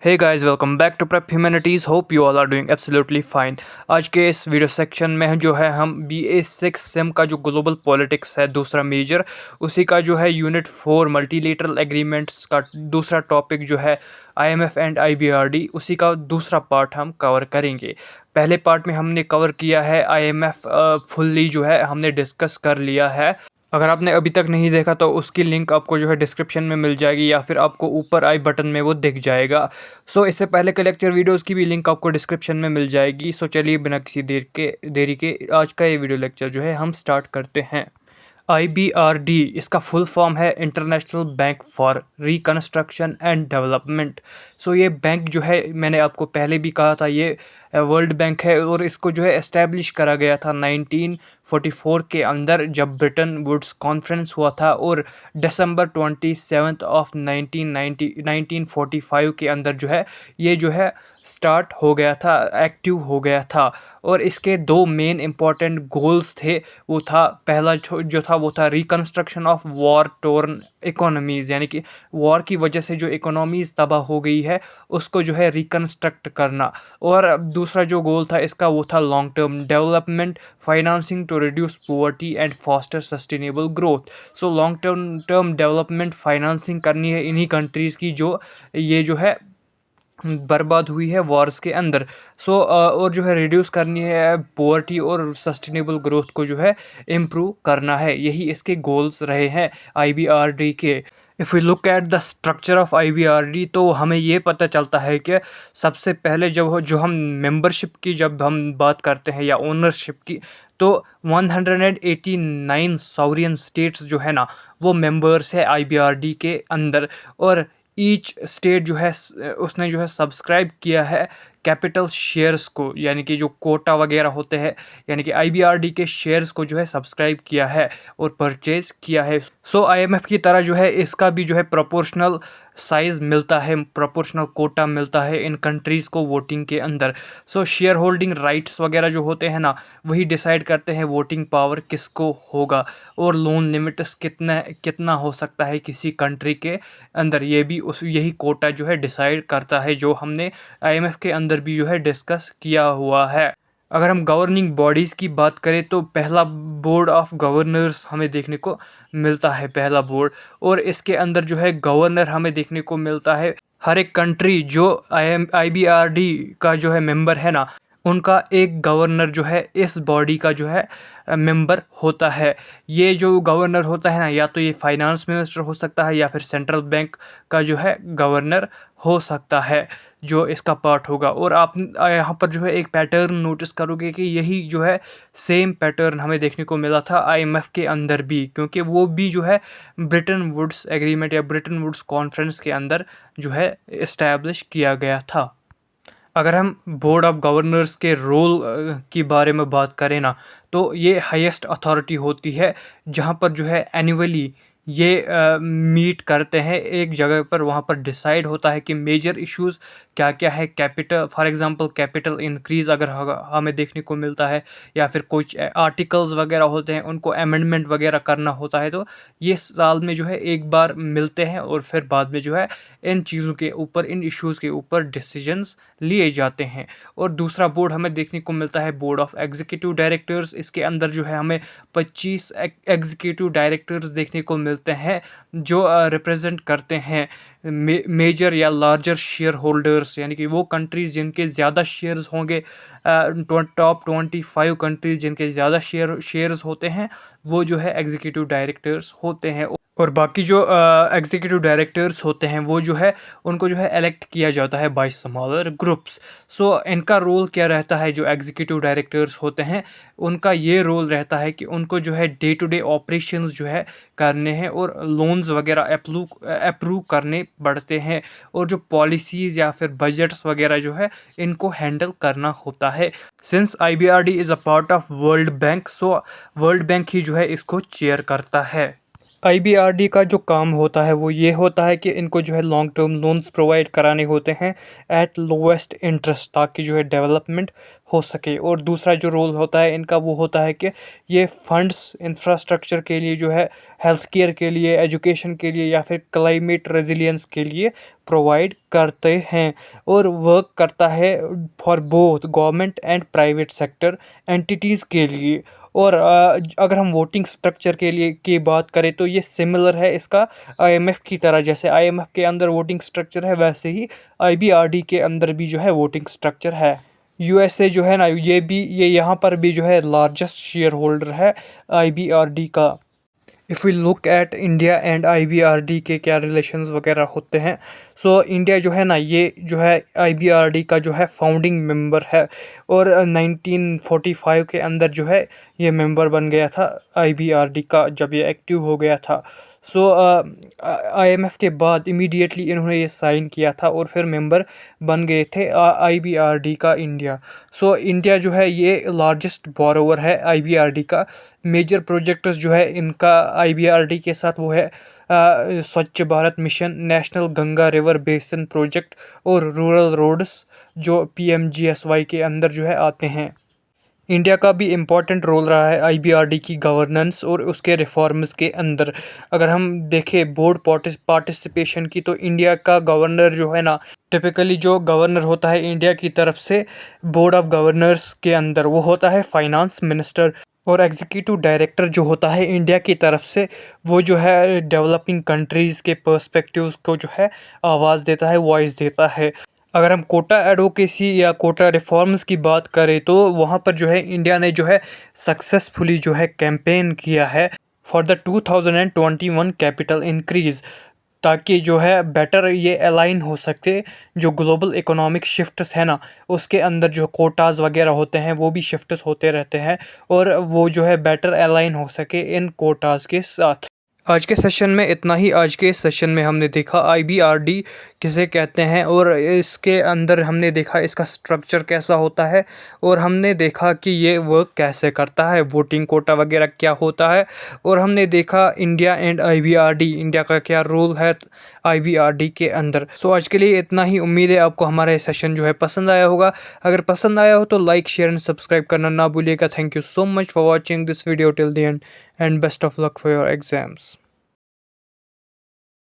Hey guys, welcome back to Prep Humanities. Hope you all are doing absolutely fine. आज के इस video section में जो है हम BA6 सेम का जो ग्लोबल पॉलिटिक्स है दूसरा मेजर, उसी का जो है यूनिट 4 मल्टीलेटरल एग्रीमेंट्स का दूसरा टॉपिक जो है IMF एंड IBRD, उसी का दूसरा पार्ट हम कवर करेंगे। पहले पार्ट में हमने कवर किया है IMF फुल्ली जो है हमने डिस्कस कर लिया है। अगर आपने अभी तक नहीं देखा तो उसकी लिंक आपको जो है डिस्क्रिप्शन में मिल जाएगी या फिर आपको ऊपर आई बटन में वो दिख जाएगा। सो इससे पहले के लेक्चर वीडियोस की भी लिंक आपको डिस्क्रिप्शन में मिल जाएगी। सो चलिए बिना किसी देरी के आज का ये वीडियो लेक्चर जो है हम स्टार्ट करते हैं। IBRD इसका फुल फॉर्म है International Bank for Reconstruction and Development. So ये बैंक जो है मैंने आपको पहले भी कहा था, ये वर्ल्ड बैंक है और इसको जो है एस्टैब्लिश करा गया था 1944 के अंदर जब ब्रिटन वुड्स कॉन्फ्रेंस हुआ था, और दिसंबर 27 ऑफ 1945 के अंदर जो है ये जो है स्टार्ट हो गया था, एक्टिव हो गया था। और इसके दो मेन इम्पॉर्टेंट गोल्स थे। वो था पहला जो था वो था reconstruction of war torn economies, यानी कि वॉर की वजह से जो इकोनॉमीज़ तबाह हो गई है उसको जो है रिकन्स्ट्रक्ट करना। और दूसरा जो गोल था इसका वो था long term development, financing to reduce poverty and foster sustainable growth. So long term development financing करनी है इन्हीं कंट्रीज़ की जो ये जो है बर्बाद हुई है वॉर्स के अंदर। और जो है रिड्यूस करनी है पॉवर्टी और सस्टेनेबल ग्रोथ को जो है इम्प्रूव करना है। यही इसके गोल्स रहे हैं IBRD के। If we look at the structure of IBRD तो हमें ये पता चलता है कि सबसे पहले जो हम मेंबरशिप की जब हम बात करते हैं या ओनरशिप की, तो 189 सॉवरियन स्टेट्स जो है ना वो मेंबर्स है IBRD के अंदर। और ईच स्टेट जो है उसने जो है सब्सक्राइब किया है कैपिटल शेयर्स को, यानी कि जो कोटा वगैरह होते हैं, यानी कि IBRD के शेयर्स को जो है सब्सक्राइब किया है और परचेज किया है। सो IMF की तरह जो है इसका भी जो है प्रोपोर्शनल साइज़ मिलता है, प्रोपोर्शनल कोटा मिलता है इन कंट्रीज़ को वोटिंग के अंदर। सो शेयर होल्डिंग राइट्स वगैरह जो होते हैं ना वही डिसाइड करते हैं वोटिंग पावर किसको होगा, और लोन लिमिट्स कितना कितना हो सकता है किसी कंट्री के अंदर, ये भी यही कोटा जो है डिसाइड करता है, जो हमने IMF के अंदर भी जो है डिस्कस किया हुआ है। अगर हम गवर्निंग बॉडीज़ की बात करें तो पहला बोर्ड ऑफ गवर्नर्स हमें देखने को मिलता है, पहला बोर्ड। और इसके अंदर जो है गवर्नर हमें देखने को मिलता है। हर एक कंट्री जो IBRD का जो है मेंबर है ना, उनका एक गवर्नर जो है इस बॉडी का जो है मेंबर होता है। ये जो गवर्नर होता है ना, या तो ये फाइनेंस मिनिस्टर हो सकता है या फिर सेंट्रल बैंक का जो है गवर्नर हो सकता है जो इसका पार्ट होगा। और आप यहाँ पर जो है एक पैटर्न नोटिस करोगे कि यही जो है सेम पैटर्न हमें देखने को मिला था IMF के अंदर भी, क्योंकि वो भी जो है ब्रिटन वुड्स एग्रीमेंट या ब्रिटन वुड्स कॉन्फ्रेंस के अंदर जो है इस्टेब्लिश किया गया था। अगर हम बोर्ड ऑफ गवर्नर्स के रोल की बारे में बात करें ना, तो ये हाईएस्ट अथॉरिटी होती है जहाँ पर जो है एनुअली ये मीट करते हैं एक जगह पर। वहाँ पर डिसाइड होता है कि मेजर इश्यूज़ क्या क्या है। Capital for example capital increase अगर हमें देखने को मिलता है, या फिर कुछ आर्टिकल्स वगैरह होते हैं उनको अमेंडमेंट वगैरह करना होता है, तो ये साल में जो है एक बार मिलते हैं और फिर बाद में जो है इन चीज़ों के ऊपर, इन इश्यूज़ के ऊपर डिसीजंस लिए जाते हैं। और दूसरा बोर्ड हमें देखने को मिलता है बोर्ड ऑफ एग्जीक्यूटिव डायरेक्टर्स। इसके अंदर जो है हमें 25 एग्जीक्यूटिव डायरेक्टर्स देखने को मिलते हैं जो रिप्रेजेंट करते हैं मेजर या लार्जर शेयर होल्डर्स, यानी कि वो कंट्रीज़ जिनके ज़्यादा शेयर्स होंगे, टॉप 25 कंट्रीज़ जिनके ज़्यादा शेयर्स होते हैं वो जो है एग्जीक्यूटिव डायरेक्टर्स होते हैं। और बाकी जो एग्जीक्यूटिव डायरेक्टर्स होते हैं वो जो है उनको जो है इलेक्ट किया जाता है बाय स्मॉलर ग्रुप्स। सो इनका रोल क्या रहता है, जो एग्जीक्यूटिव डायरेक्टर्स होते हैं उनका ये रोल रहता है कि उनको जो है डे टू डे ऑपरेशंस जो है करने हैं और लोन्स वगैरह अप्रूव करने पड़ते हैं, और जो पॉलिसीज़ या फिर बजट्स वगैरह जो है इनको हैंडल करना होता है। Since IBRD is a part of World Bank, so World Bank ही जो है इसको चेयर करता है। आईबीआरडी का जो काम होता है वो ये होता है कि इनको जो है लॉन्ग टर्म लोन्स प्रोवाइड कराने होते हैं एट लोवेस्ट इंटरेस्ट, ताकि जो है डेवलपमेंट हो सके। और दूसरा जो रोल होता है इनका वो होता है कि ये फंड्स इंफ्रास्ट्रक्चर के लिए जो है, हेल्थ केयर के लिए, एजुकेशन के लिए या फिर क्लाइमेट रेजिलियंस के लिए प्रोवाइड करते हैं। और वर्क करता है for both government and private sector entities के लिए। और अगर हम वोटिंग स्ट्रक्चर के लिए की बात करें तो ये सिमिलर है इसका आईएमएफ की तरह। जैसे आईएमएफ के अंदर वोटिंग स्ट्रक्चर है, वैसे ही आईबीआरडी के अंदर भी जो है वोटिंग स्ट्रक्चर है। यूएसए जो है ना, ये यहाँ पर भी जो है लार्जेस्ट शेयर होल्डर है आईबीआरडी का। If we look at India and IBRD के क्या रिलेशंस वगैरह होते हैं, सो इंडिया जो है ना, ये जो है आईबीआरडी का जो है फाउंडिंग मेंबर है। और 1945 के अंदर जो है ये मेंबर बन गया था आईबीआरडी का, जब ये एक्टिव हो गया था। सो आईएमएफ के बाद इमीडिएटली इन्होंने ये साइन किया था और फिर मेंबर बन गए थे आईबीआरडी का इंडिया। सो इंडिया जो है ये लार्जेस्ट बोरोवर है आईबीआरडी का। मेजर प्रोजेक्ट्स जो है इनका आईबीआरडी के साथ वो है स्वच्छ Bharat mission, national Ganga river basin project और रूरल रोड्स, जो पीएमजीएसवाई के अंदर जो है आते हैं। इंडिया का भी इम्पॉर्टेंट रोल रहा है आईबीआरडी की गवर्नेंस और उसके रिफॉर्म्स के अंदर। अगर हम देखें बोर्ड पार्टिसिपेशन की, तो इंडिया का गवर्नर जो है ना, टिपिकली जो गवर्नर होता है इंडिया की तरफ से बोर्ड ऑफ गवर्नर्स के अंदर, वो होता है फाइनेंस मिनिस्टर। और एग्जीक्यूटिव डायरेक्टर जो होता है इंडिया की तरफ से, वो जो है डेवलपिंग कंट्रीज़ के पर्सपेक्टिव्स को जो है आवाज़ देता है, वॉइस देता है। अगर हम कोटा एडवोकेसी या कोटा रिफॉर्म्स की बात करें तो वहाँ पर जो है इंडिया ने जो है सक्सेसफुली जो है कैंपेन किया है फॉर द 2021 कैपिटल इंक्रीज़, ताकि जो है बेटर ये अलाइन हो सके जो ग्लोबल इकोनॉमिक शिफ्ट्स है ना, उसके अंदर जो कोटाज वगैरह होते हैं वो भी शिफ्ट्स होते रहते हैं, और वो जो है बेटर अलाइन हो सके इन कोटाज के साथ। आज के सेशन में इतना ही। आज के सेशन में हमने देखा आईबीआरडी किसे कहते हैं, और इसके अंदर हमने देखा इसका स्ट्रक्चर कैसा होता है, और हमने देखा कि ये वर्क कैसे करता है, वोटिंग कोटा वगैरह क्या होता है, और हमने देखा इंडिया एंड आईबीआरडी, इंडिया का क्या रोल है आईबीआरडी के अंदर। सो आज के लिए इतना ही। उम्मीद है आपको हमारा ये सेशन जो है पसंद आया होगा। अगर पसंद आया हो तो लाइक, शेयर एंड सब्सक्राइब करना ना भूलिएगा। Thank you so much for watching this video till the end best of luck for your exams.